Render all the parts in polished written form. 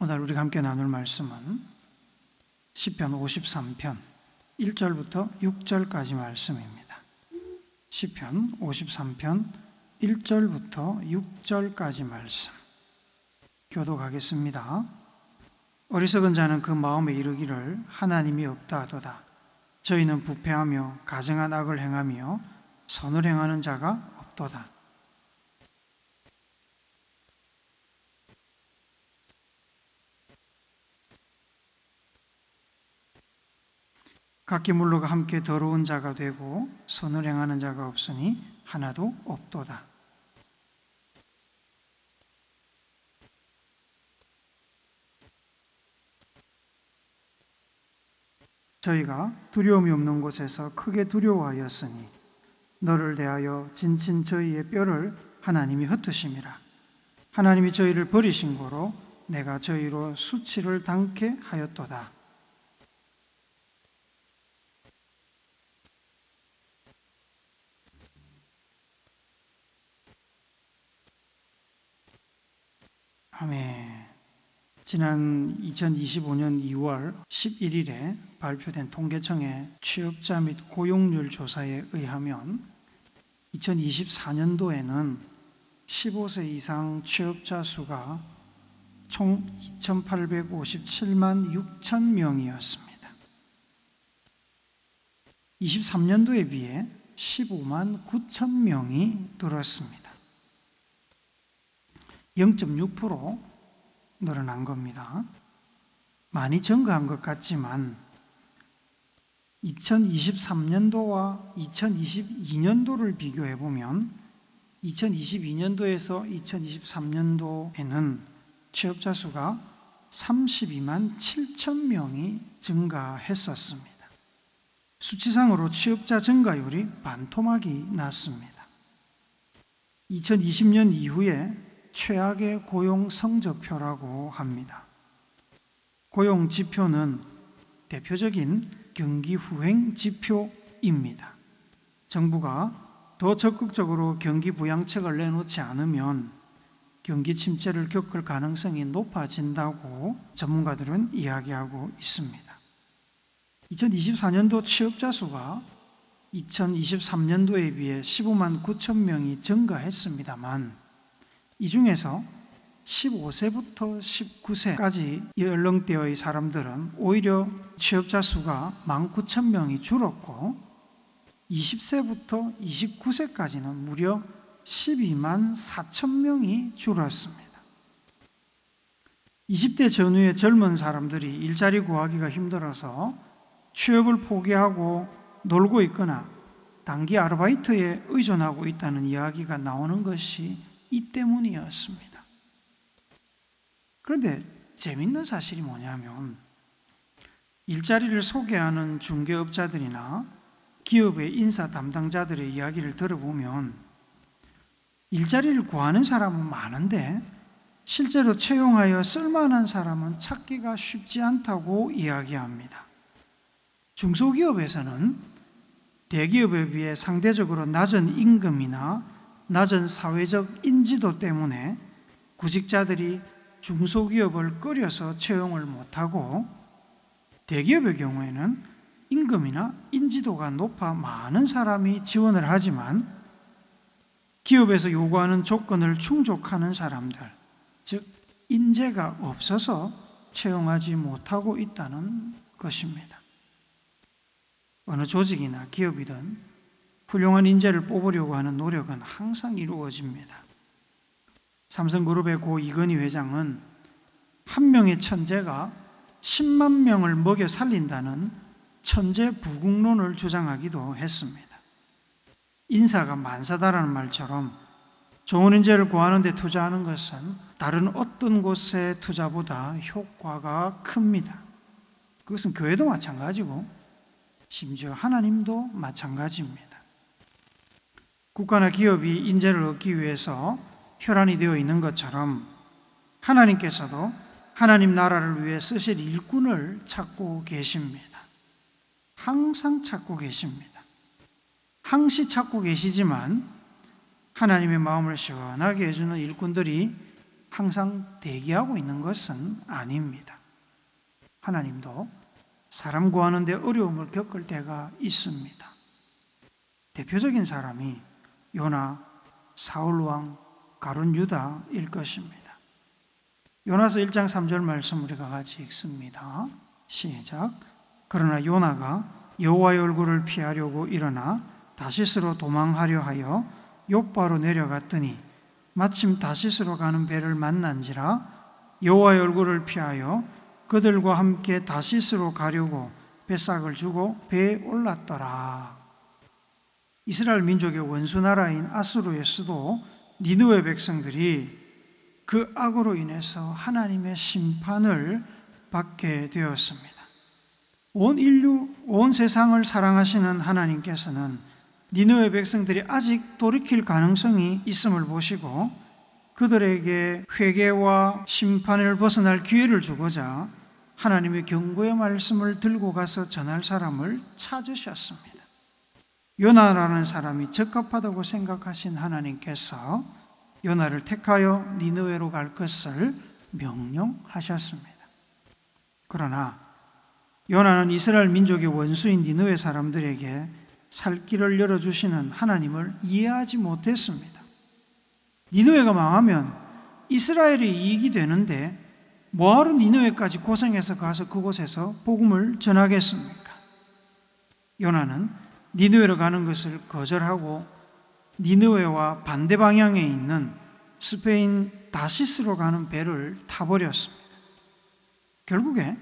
오늘 우리가 함께 나눌 말씀은 시편 53편 1절부터 6절까지 말씀입니다. 시편 53편 1절부터 6절까지 말씀 교독하겠습니다. 어리석은 자는 그 마음에 이르기를 하나님이 없다 하도다. 저희는 부패하며 가증한 악을 행하며 선을 행하는 자가 없도다. 각기 물러가 함께 더러운 자가 되고 선을 행하는 자가 없으니 하나도 없도다. 저희가 두려움이 없는 곳에서 크게 두려워하였으니 너를 대하여 진친 저희의 뼈를 하나님이 흩으심이라. 하나님이 저희를 버리신 고로 내가 저희로 수치를 당케 하였도다. 아멘. 지난 2025년 2월 11일에 발표된 통계청의 취업자 및 고용률 조사에 의하면 2024년도에는 15세 이상 취업자 수가 총 2,857만 6천 명이었습니다. 23년도에 비해 15만 9천 명이 늘었습니다. 0.6% 늘어난 겁니다. 많이 증가한 것 같지만 2023년도와 2022년도를 비교해 보면 2022년도에서 2023년도에는 취업자 수가 32만 7천 명이 증가했었습니다. 수치상으로 취업자 증가율이 반토막이 났습니다. 2020년 이후에 최악의 고용 성적표라고 합니다. 고용 지표는 대표적인 경기 후행 지표입니다. 정부가 더 적극적으로 경기 부양책을 내놓지 않으면 경기 침체를 겪을 가능성이 높아진다고 전문가들은 이야기하고 있습니다. 2024년도 취업자 수가 2023년도에 비해 15만 9천 명이 증가했습니다만 이 중에서 15세부터 19세까지 연령대의 사람들은 오히려 취업자 수가 19,000명이 줄었고 20세부터 29세까지는 무려 12만 4천 명이 줄었습니다. 20대 전후의 젊은 사람들이 일자리 구하기가 힘들어서 취업을 포기하고 놀고 있거나 단기 아르바이트에 의존하고 있다는 이야기가 나오는 것이 이 때문이었습니다. 그런데 재밌는 사실이 뭐냐면 일자리를 소개하는 중개업자들이나 기업의 인사 담당자들의 이야기를 들어보면 일자리를 구하는 사람은 많은데 실제로 채용하여 쓸만한 사람은 찾기가 쉽지 않다고 이야기합니다. 중소기업에서는 대기업에 비해 상대적으로 낮은 임금이나 낮은 사회적 인지도 때문에 구직자들이 중소기업을 꺼려서 채용을 못하고 대기업의 경우에는 임금이나 인지도가 높아 많은 사람이 지원을 하지만 기업에서 요구하는 조건을 충족하는 사람들, 즉 인재가 없어서 채용하지 못하고 있다는 것입니다. 어느 조직이나 기업이든 훌륭한 인재를 뽑으려고 하는 노력은 항상 이루어집니다. 삼성그룹의 고 이건희 회장은 한 명의 천재가 10만 명을 먹여 살린다는 천재 부국론을 주장하기도 했습니다. 인사가 만사다라는 말처럼 좋은 인재를 구하는 데 투자하는 것은 다른 어떤 곳의 투자보다 효과가 큽니다. 그것은 교회도 마찬가지고 심지어 하나님도 마찬가지입니다. 국가나 기업이 인재를 얻기 위해서 혈안이 되어 있는 것처럼 하나님께서도 하나님 나라를 위해 쓰실 일꾼을 찾고 계십니다. 항상 찾고 계십니다. 항시 찾고 계시지만 하나님의 마음을 시원하게 해주는 일꾼들이 항상 대기하고 있는 것은 아닙니다. 하나님도 사람 구하는데 어려움을 겪을 때가 있습니다. 대표적인 사람이 요나, 사울왕, 가룟 유다일 것입니다. 요나서 1장 3절 말씀 우리가 같이 읽습니다. 시작. 그러나 요나가 여호와의 얼굴을 피하려고 일어나 다시스로 도망하려 하여 욥바로 내려갔더니 마침 다시스로 가는 배를 만난지라 여호와의 얼굴을 피하여 그들과 함께 다시스로 가려고 뱃삭을 주고 배에 올랐더라. 이스라엘 민족의 원수 나라인 아수르의 수도 니느웨 백성들이 그 악으로 인해서 하나님의 심판을 받게 되었습니다. 온 인류, 온 세상을 사랑하시는 하나님께서는 니느웨 백성들이 아직 돌이킬 가능성이 있음을 보시고 그들에게 회개와 심판을 벗어날 기회를 주고자 하나님의 경고의 말씀을 들고 가서 전할 사람을 찾으셨습니다. 요나라는 사람이 적합하다고 생각하신 하나님께서 요나를 택하여 니느웨로 갈 것을 명령하셨습니다. 그러나 요나는 이스라엘 민족의 원수인 니느웨 사람들에게 살 길을 열어주시는 하나님을 이해하지 못했습니다. 니느웨가 망하면 이스라엘의 이익이 되는데 뭐하러 니느웨까지 고생해서 가서 그곳에서 복음을 전하겠습니까? 요나는 니느웨로 가는 것을 거절하고 니느웨와 반대 방향에 있는 스페인 다시스로 가는 배를 타버렸습니다. 결국에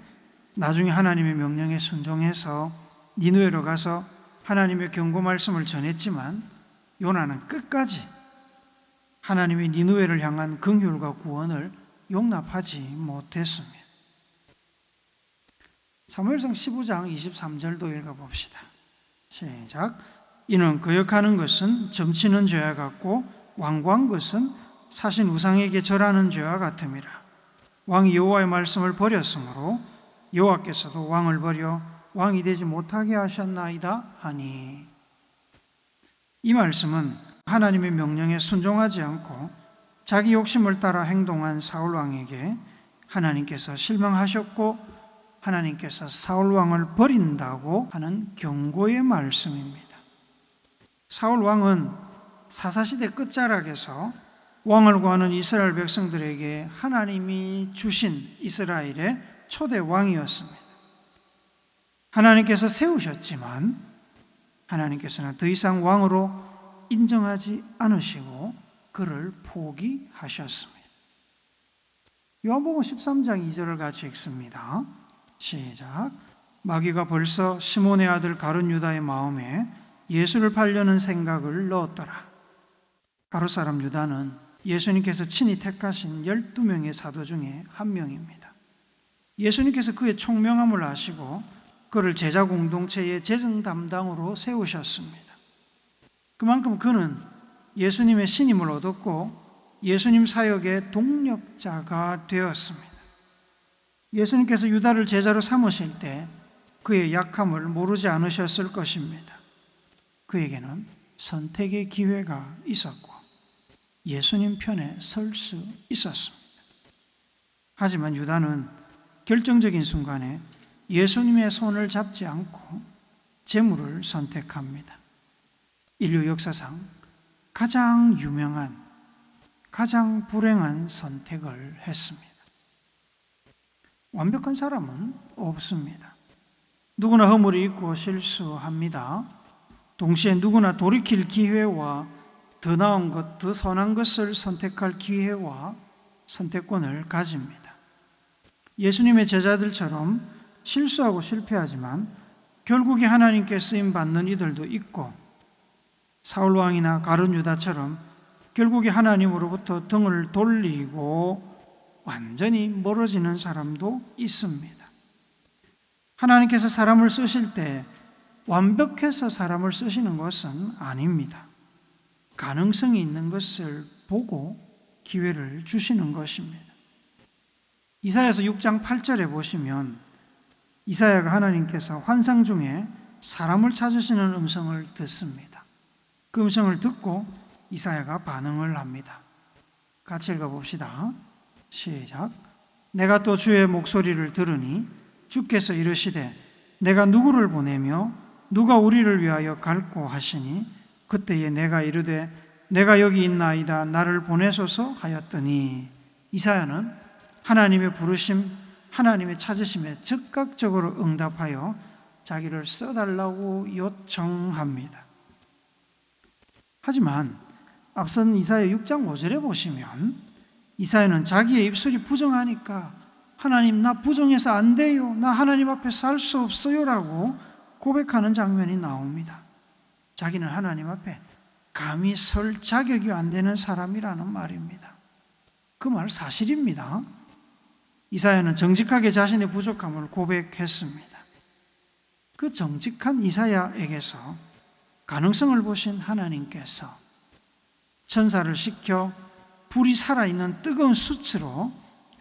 나중에 하나님의 명령에 순종해서 니느웨로 가서 하나님의 경고 말씀을 전했지만 요나는 끝까지 하나님의 니느웨를 향한 긍휼과 구원을 용납하지 못했습니다. 사무엘상 15장 23절도 읽어봅시다. 시작. 이는 거역하는 것은 점치는 죄와 같고 완고한 것은 사신 우상에게 절하는 죄와 같음이라. 왕이 여호와의 말씀을 버렸으므로 여호와께서도 왕을 버려 왕이 되지 못하게 하셨나이다 하니. 이 말씀은 하나님의 명령에 순종하지 않고 자기 욕심을 따라 행동한 사울 왕에게 하나님께서 실망하셨고 하나님께서 사울 왕을 버린다고 하는 경고의 말씀입니다. 사울 왕은 사사시대 끝자락에서 왕을 구하는 이스라엘 백성들에게 하나님이 주신 이스라엘의 초대 왕이었습니다. 하나님께서 세우셨지만 하나님께서는 더 이상 왕으로 인정하지 않으시고 그를 포기하셨습니다. 요한복음 13장 2절을 같이 읽습니다. 시작. 마귀가 벌써 시몬의 아들 가룟 유다의 마음에 예수를 팔려는 생각을 넣었더라. 가룟 사람 유다는 예수님께서 친히 택하신 12명의 사도 중에 한 명입니다. 예수님께서 그의 총명함을 아시고 그를 제자 공동체의 재정 담당으로 세우셨습니다. 그만큼 그는 예수님의 신임을 얻었고 예수님 사역의 동력자가 되었습니다. 예수님께서 유다를 제자로 삼으실 때 그의 약함을 모르지 않으셨을 것입니다. 그에게는 선택의 기회가 있었고 예수님 편에 설 수 있었습니다. 하지만 유다는 결정적인 순간에 예수님의 손을 잡지 않고 재물을 선택합니다. 인류 역사상 가장 유명한, 가장 불행한 선택을 했습니다. 완벽한 사람은 없습니다. 누구나 허물이 있고 실수합니다. 동시에 누구나 돌이킬 기회와 더 나은 것, 더 선한 것을 선택할 기회와 선택권을 가집니다. 예수님의 제자들처럼 실수하고 실패하지만 결국에 하나님께 쓰임받는 이들도 있고 사울왕이나 가룟 유다처럼 결국에 하나님으로부터 등을 돌리고 완전히 멀어지는 사람도 있습니다. 하나님께서 사람을 쓰실 때 완벽해서 사람을 쓰시는 것은 아닙니다. 가능성이 있는 것을 보고 기회를 주시는 것입니다. 이사야서 6장 8절에 보시면 이사야가 하나님께서 환상 중에 사람을 찾으시는 음성을 듣습니다. 그 음성을 듣고 이사야가 반응을 합니다. 같이 읽어봅시다. 시작. 내가 또 주의 목소리를 들으니 주께서 이르시되 내가 누구를 보내며 누가 우리를 위하여 갈꼬 하시니 그때에 내가 이르되 내가 여기 있나이다 나를 보내소서 하였더니 이사야는 하나님의 부르심, 하나님의 찾으심에 즉각적으로 응답하여 자기를 써달라고 요청합니다. 하지만 앞선 이사야 6장 5절에 보시면 이사야는 자기의 입술이 부정하니까 하나님 나 부정해서 안 돼요, 나 하나님 앞에 살 수 없어요 라고 고백하는 장면이 나옵니다. 자기는 하나님 앞에 감히 설 자격이 안 되는 사람이라는 말입니다. 그 말 사실입니다. 이사야는 정직하게 자신의 부족함을 고백했습니다. 그 정직한 이사야에게서 가능성을 보신 하나님께서 천사를 시켜 불이 살아있는 뜨거운 수치로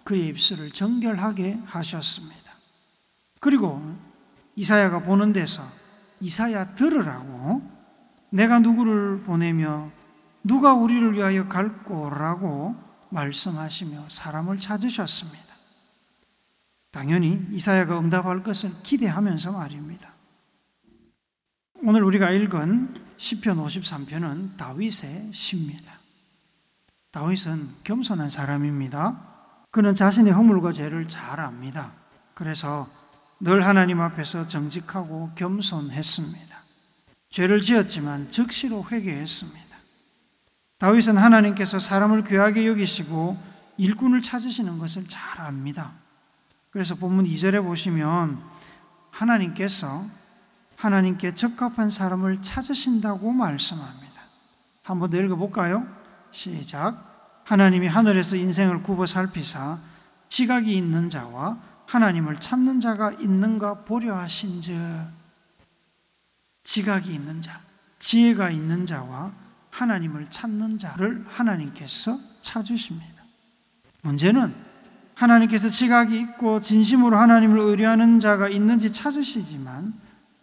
그의 입술을 정결하게 하셨습니다. 그리고 이사야가 보는 데서 이사야 들으라고 내가 누구를 보내며 누가 우리를 위하여 갈꼬라고 말씀하시며 사람을 찾으셨습니다. 당연히 이사야가 응답할 것을 기대하면서 말입니다. 오늘 우리가 읽은 시편 53편은 다윗의 시입니다. 다윗은 겸손한 사람입니다. 그는 자신의 허물과 죄를 잘 압니다. 그래서 늘 하나님 앞에서 정직하고 겸손했습니다. 죄를 지었지만 즉시로 회개했습니다. 다윗은 하나님께서 사람을 귀하게 여기시고 일꾼을 찾으시는 것을 잘 압니다. 그래서 본문 2절에 보시면 하나님께서 하나님께 적합한 사람을 찾으신다고 말씀합니다. 한번 더 읽어볼까요? 시작. 하나님이 하늘에서 인생을 굽어 살피사 지각이 있는 자와 하나님을 찾는 자가 있는가 보려 하신즉. 지각이 있는 자, 지혜가 있는 자와 하나님을 찾는 자를 하나님께서 찾으십니다. 문제는 하나님께서 지각이 있고 진심으로 하나님을 의뢰하는 자가 있는지 찾으시지만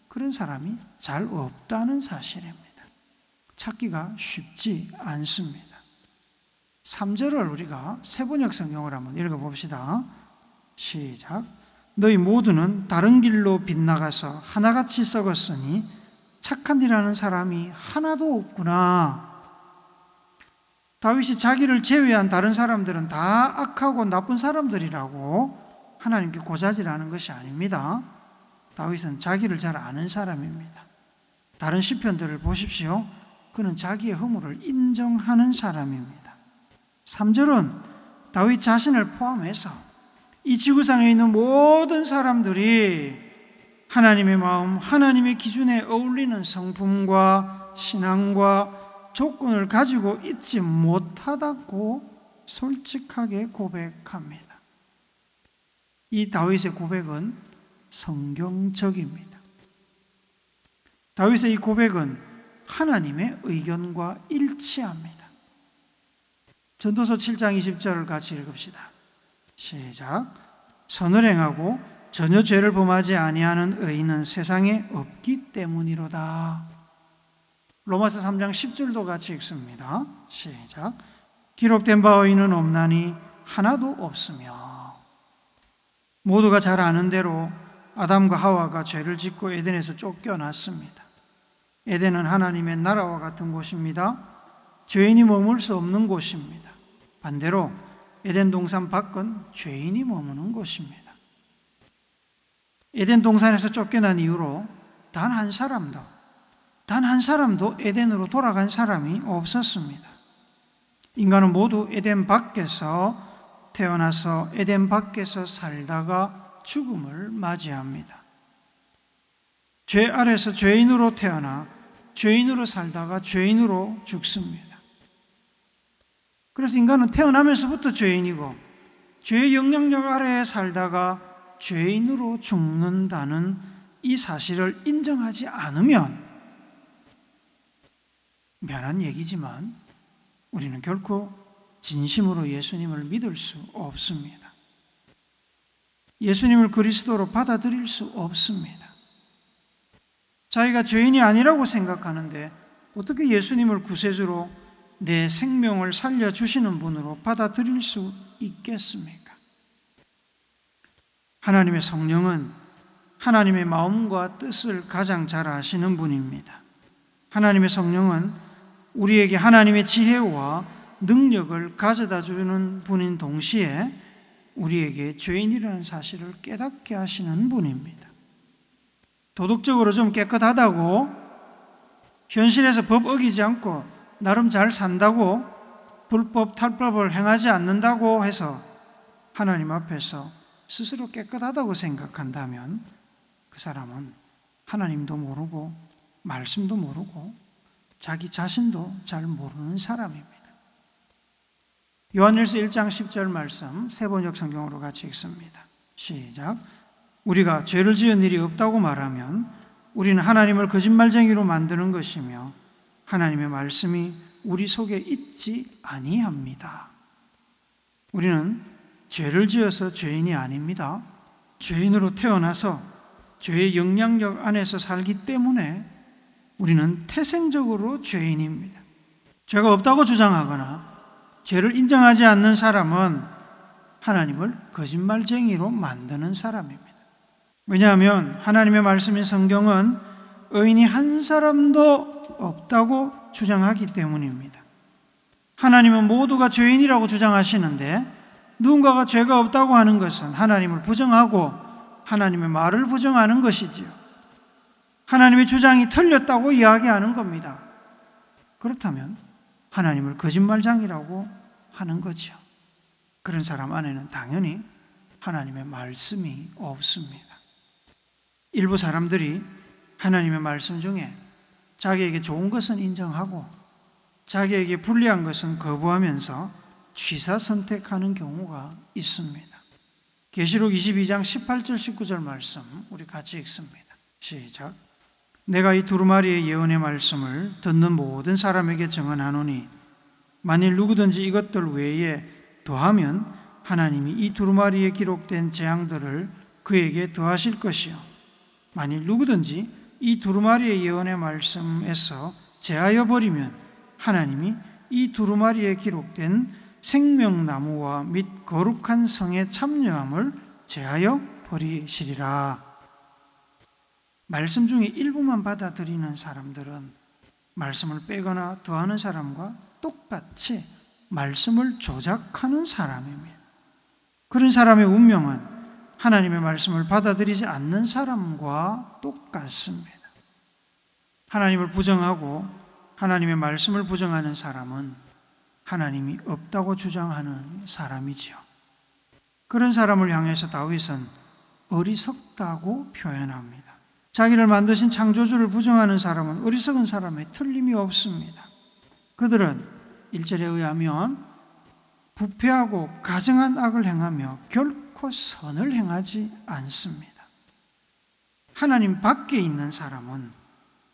그런 사람이 잘 없다는 사실입니다. 찾기가 쉽지 않습니다. 3절을 우리가 세번역 성경을 한번 읽어봅시다. 시작. 너희 모두는 다른 길로 빗나가서 하나같이 썩었으니 착한 일 하는 사람이 하나도 없구나. 다윗이 자기를 제외한 다른 사람들은 다 악하고 나쁜 사람들이라고 하나님께 고자질하는 것이 아닙니다. 다윗은 자기를 잘 아는 사람입니다. 다른 시편들을 보십시오. 그는 자기의 허물을 인정하는 사람입니다. 3절은 다윗 자신을 포함해서 이 지구상에 있는 모든 사람들이 하나님의 마음, 하나님의 기준에 어울리는 성품과 신앙과 조건을 가지고 있지 못하다고 솔직하게 고백합니다. 이 다윗의 고백은 성경적입니다. 다윗의 이 고백은 하나님의 의견과 일치합니다. 전도서 7장 20절을 같이 읽읍시다. 시작. 선을 행하고 전혀 죄를 범하지 아니하는 의인은 세상에 없기 때문이로다. 로마서 3장 10절도 같이 읽습니다. 시작. 기록된 바 의인은 없나니 하나도 없으며. 모두가 잘 아는 대로 아담과 하와가 죄를 짓고 에덴에서 쫓겨났습니다. 에덴은 하나님의 나라와 같은 곳입니다. 죄인이 머물 수 없는 곳입니다. 반대로 에덴 동산 밖은 죄인이 머무는 곳입니다. 에덴 동산에서 쫓겨난 이후로 단 한 사람도 에덴으로 돌아간 사람이 없었습니다. 인간은 모두 에덴 밖에서 태어나서 에덴 밖에서 살다가 죽음을 맞이합니다. 죄 아래서 죄인으로 태어나 죄인으로 살다가 죄인으로 죽습니다. 그래서 인간은 태어나면서부터 죄인이고 죄의 영향력 아래에 살다가 죄인으로 죽는다는 이 사실을 인정하지 않으면 미안한 얘기지만 우리는 결코 진심으로 예수님을 믿을 수 없습니다. 예수님을 그리스도로 받아들일 수 없습니다. 자기가 죄인이 아니라고 생각하는데 어떻게 예수님을 구세주로 내 생명을 살려주시는 분으로 받아들일 수 있겠습니까? 하나님의 성령은 하나님의 마음과 뜻을 가장 잘 아시는 분입니다. 하나님의 성령은 우리에게 하나님의 지혜와 능력을 가져다 주는 분인 동시에 우리에게 죄인이라는 사실을 깨닫게 하시는 분입니다. 도덕적으로 좀 깨끗하다고, 현실에서 법 어기지 않고 나름 잘 산다고, 불법, 탈법을 행하지 않는다고 해서 하나님 앞에서 스스로 깨끗하다고 생각한다면 그 사람은 하나님도 모르고 말씀도 모르고 자기 자신도 잘 모르는 사람입니다. 요한일서 1장 10절 말씀 세번역 성경으로 같이 읽습니다. 시작. 우리가 죄를 지은 일이 없다고 말하면 우리는 하나님을 거짓말쟁이로 만드는 것이며 하나님의 말씀이 우리 속에 있지 아니합니다. 우리는 죄를 지어서 죄인이 아닙니다. 죄인으로 태어나서 죄의 영향력 안에서 살기 때문에 우리는 태생적으로 죄인입니다. 죄가 없다고 주장하거나 죄를 인정하지 않는 사람은 하나님을 거짓말쟁이로 만드는 사람입니다. 왜냐하면 하나님의 말씀인 성경은 의인이 한 사람도 없다고 주장하기 때문입니다. 하나님은 모두가 죄인이라고 주장하시는데 누군가가 죄가 없다고 하는 것은 하나님을 부정하고 하나님의 말을 부정하는 것이지요. 하나님의 주장이 틀렸다고 이야기하는 겁니다. 그렇다면 하나님을 거짓말쟁이라고 하는 거죠. 그런 사람 안에는 당연히 하나님의 말씀이 없습니다. 일부 사람들이 하나님의 말씀 중에 자기에게 좋은 것은 인정하고 자기에게 불리한 것은 거부하면서 취사 선택하는 경우가 있습니다. 계시록 22장 18절 19절 말씀 우리 같이 읽습니다. 시작. 내가 이 두루마리의 예언의 말씀을 듣는 모든 사람에게 증언하노니 만일 누구든지 이것들 외에 더하면 하나님이 이 두루마리에 기록된 재앙들을 그에게 더하실 것이요 만일 누구든지 이 두루마리의 예언의 말씀에서 제하여 버리면 하나님이 이 두루마리에 기록된 생명나무와 및 거룩한 성의 참여함을 제하여 버리시리라. 말씀 중에 일부만 받아들이는 사람들은 말씀을 빼거나 더하는 사람과 똑같이 말씀을 조작하는 사람입니다. 그런 사람의 운명은 하나님의 말씀을 받아들이지 않는 사람과 똑같습니다. 하나님을 부정하고 하나님의 말씀을 부정하는 사람은 하나님이 없다고 주장하는 사람이지요. 그런 사람을 향해서 다윗은 어리석다고 표현합니다. 자기를 만드신 창조주를 부정하는 사람은 어리석은 사람에 틀림이 없습니다. 그들은 1절에 의하면 부패하고 가증한 악을 행하며 결코 선을 행하지 않습니다. 하나님 밖에 있는 사람은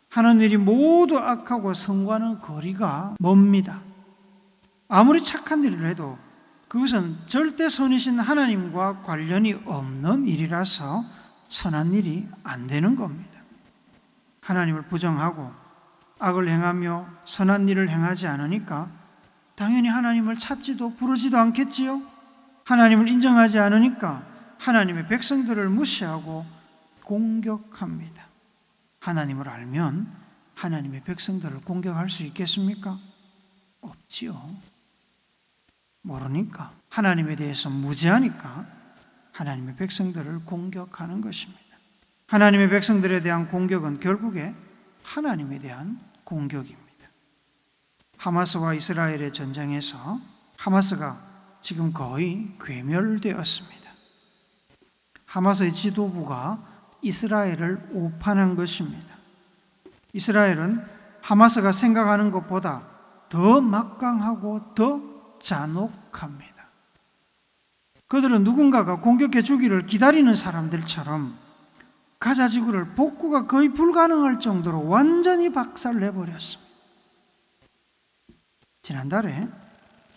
하는 일이 모두 악하고 선과는 거리가 멉니다. 아무리 착한 일을 해도 그것은 절대 선이신 하나님과 관련이 없는 일이라서 선한 일이 안 되는 겁니다. 하나님을 부정하고 악을 행하며 선한 일을 행하지 않으니까 당연히 하나님을 찾지도 부르지도 않겠지요. 하나님을 인정하지 않으니까 하나님의 백성들을 무시하고 공격합니다. 하나님을 알면 하나님의 백성들을 공격할 수 있겠습니까? 없지요. 모르니까, 하나님에 대해서 무지하니까 하나님의 백성들을 공격하는 것입니다. 하나님의 백성들에 대한 공격은 결국에 하나님에 대한 공격입니다. 하마스와 이스라엘의 전쟁에서 하마스가 지금 거의 괴멸되었습니다. 하마스의 지도부가 이스라엘을 오판한 것입니다. 이스라엘은 하마스가 생각하는 것보다 더 막강하고 더 잔혹합니다. 그들은 누군가가 공격해 주기를 기다리는 사람들처럼 가자 지구를 복구가 거의 불가능할 정도로 완전히 박살내버렸습니다. 지난달에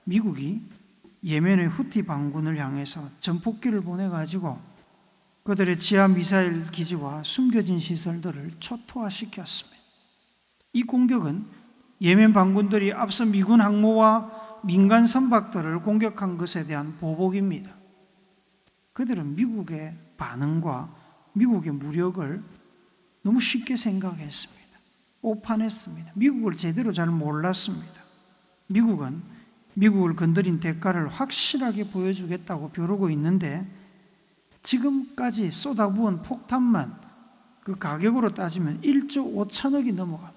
미국이 예멘의 후티 반군을 향해서 전폭기를 보내가지고 그들의 지하 미사일 기지와 숨겨진 시설들을 초토화시켰습니다. 이 공격은 예멘 반군들이 앞서 미군 항모와 민간 선박들을 공격한 것에 대한 보복입니다. 그들은 미국의 반응과 미국의 무력을 너무 쉽게 생각했습니다. 오판했습니다. 미국을 제대로 잘 몰랐습니다. 미국은 미국을 건드린 대가를 확실하게 보여주겠다고 벼르고 있는데 지금까지 쏟아부은 폭탄만 그 가격으로 따지면 1조 5천억이 넘어갑니다.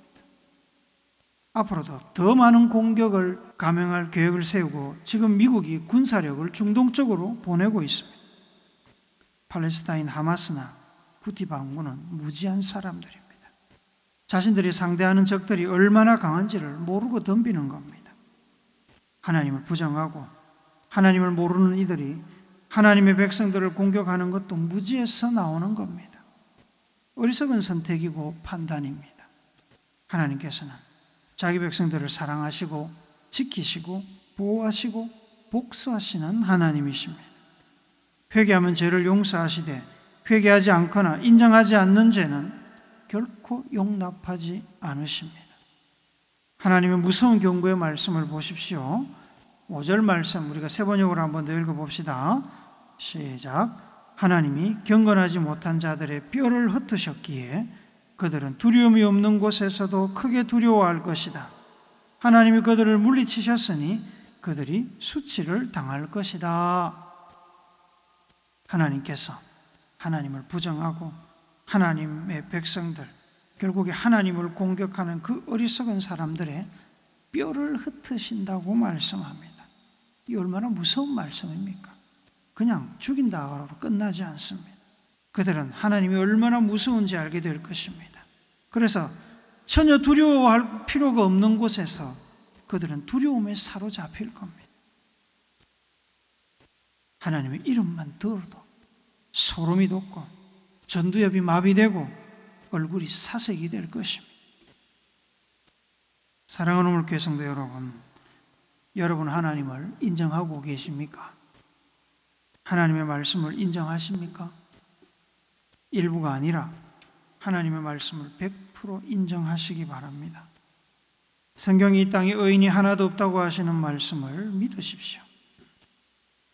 앞으로도 더 많은 공격을 감행할 계획을 세우고 지금 미국이 군사력을 중동 쪽으로 보내고 있습니다. 팔레스타인 하마스나 후티 반군은 무지한 사람들입니다. 자신들이 상대하는 적들이 얼마나 강한지를 모르고 덤비는 겁니다. 하나님을 부정하고 하나님을 모르는 이들이 하나님의 백성들을 공격하는 것도 무지에서 나오는 겁니다. 어리석은 선택이고 판단입니다. 하나님께서는 자기 백성들을 사랑하시고 지키시고 보호하시고 복수하시는 하나님이십니다. 회개하면 죄를 용서하시되 회개하지 않거나 인정하지 않는 죄는 결코 용납하지 않으십니다. 하나님의 무서운 경고의 말씀을 보십시오. 5절 말씀 우리가 세 번역으로 한번 더 읽어봅시다. 시작. 하나님이 경건하지 못한 자들의 뼈를 흩으셨기에 그들은 두려움이 없는 곳에서도 크게 두려워할 것이다. 하나님이 그들을 물리치셨으니 그들이 수치를 당할 것이다. 하나님께서 하나님을 부정하고 하나님의 백성들, 결국에 하나님을 공격하는 그 어리석은 사람들의 뼈를 흩으신다고 말씀합니다. 이 얼마나 무서운 말씀입니까? 그냥 죽인다고 끝나지 않습니다. 그들은 하나님이 얼마나 무서운지 알게 될 것입니다. 그래서 전혀 두려워할 필요가 없는 곳에서 그들은 두려움에 사로잡힐 겁니다. 하나님의 이름만 들어도 소름이 돋고 전두엽이 마비되고 얼굴이 사색이 될 것입니다. 사랑하는 우리 교회 성도 여러분 하나님을 인정하고 계십니까? 하나님의 말씀을 인정하십니까? 일부가 아니라 하나님의 말씀을 100% 인정하시기 바랍니다. 성경이 이 땅에 의인이 하나도 없다고 하시는 말씀을 믿으십시오.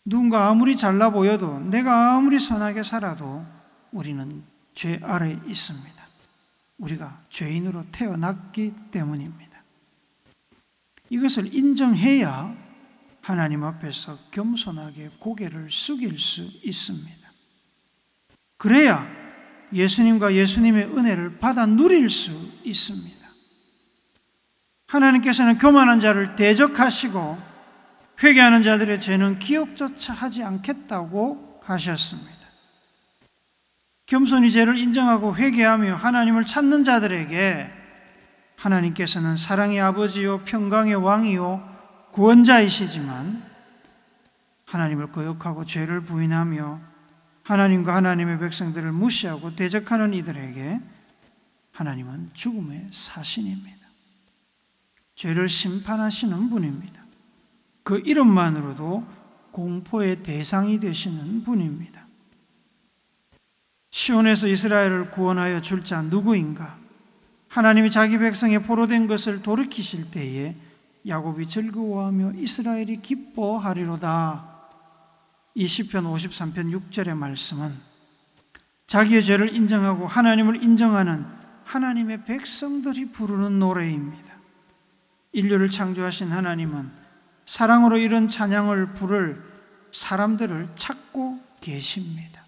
누군가 아무리 잘나 보여도 내가 아무리 선하게 살아도 우리는 죄 아래에 있습니다. 우리가 죄인으로 태어났기 때문입니다. 이것을 인정해야 하나님 앞에서 겸손하게 고개를 숙일 수 있습니다. 그래야 예수님과 예수님의 은혜를 받아 누릴 수 있습니다. 하나님께서는 교만한 자를 대적하시고 회개하는 자들의 죄는 기억조차 하지 않겠다고 하셨습니다. 겸손히 죄를 인정하고 회개하며 하나님을 찾는 자들에게 하나님께서는 사랑의 아버지요 평강의 왕이요 구원자이시지만 하나님을 거역하고 죄를 부인하며 하나님과 하나님의 백성들을 무시하고 대적하는 이들에게 하나님은 죽음의 사신입니다. 죄를 심판하시는 분입니다. 그 이름만으로도 공포의 대상이 되시는 분입니다. 시온에서 이스라엘을 구원하여 줄 자 누구인가? 하나님이 자기 백성의 포로된 것을 돌이키실 때에 야곱이 즐거워하며 이스라엘이 기뻐하리로다. 이 시편 53편 6절의 말씀은 자기의 죄를 인정하고 하나님을 인정하는 하나님의 백성들이 부르는 노래입니다. 인류를 창조하신 하나님은 사랑으로 이런 찬양을 부를 사람들을 찾고 계십니다.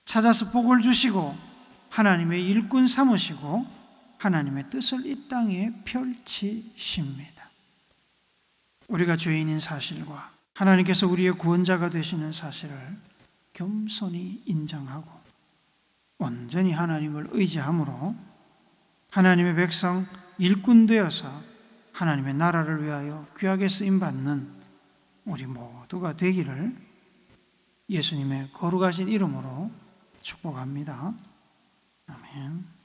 찾아서 복을 주시고 하나님의 일꾼 삼으시고 하나님의 뜻을 이 땅에 펼치십니다. 우리가 죄인인 사실과 하나님께서 우리의 구원자가 되시는 사실을 겸손히 인정하고 온전히 하나님을 의지함으로 하나님의 백성 일꾼 되어서 하나님의 나라를 위하여 귀하게 쓰임받는 우리 모두가 되기를 예수님의 거룩하신 이름으로 축복합니다. 아멘.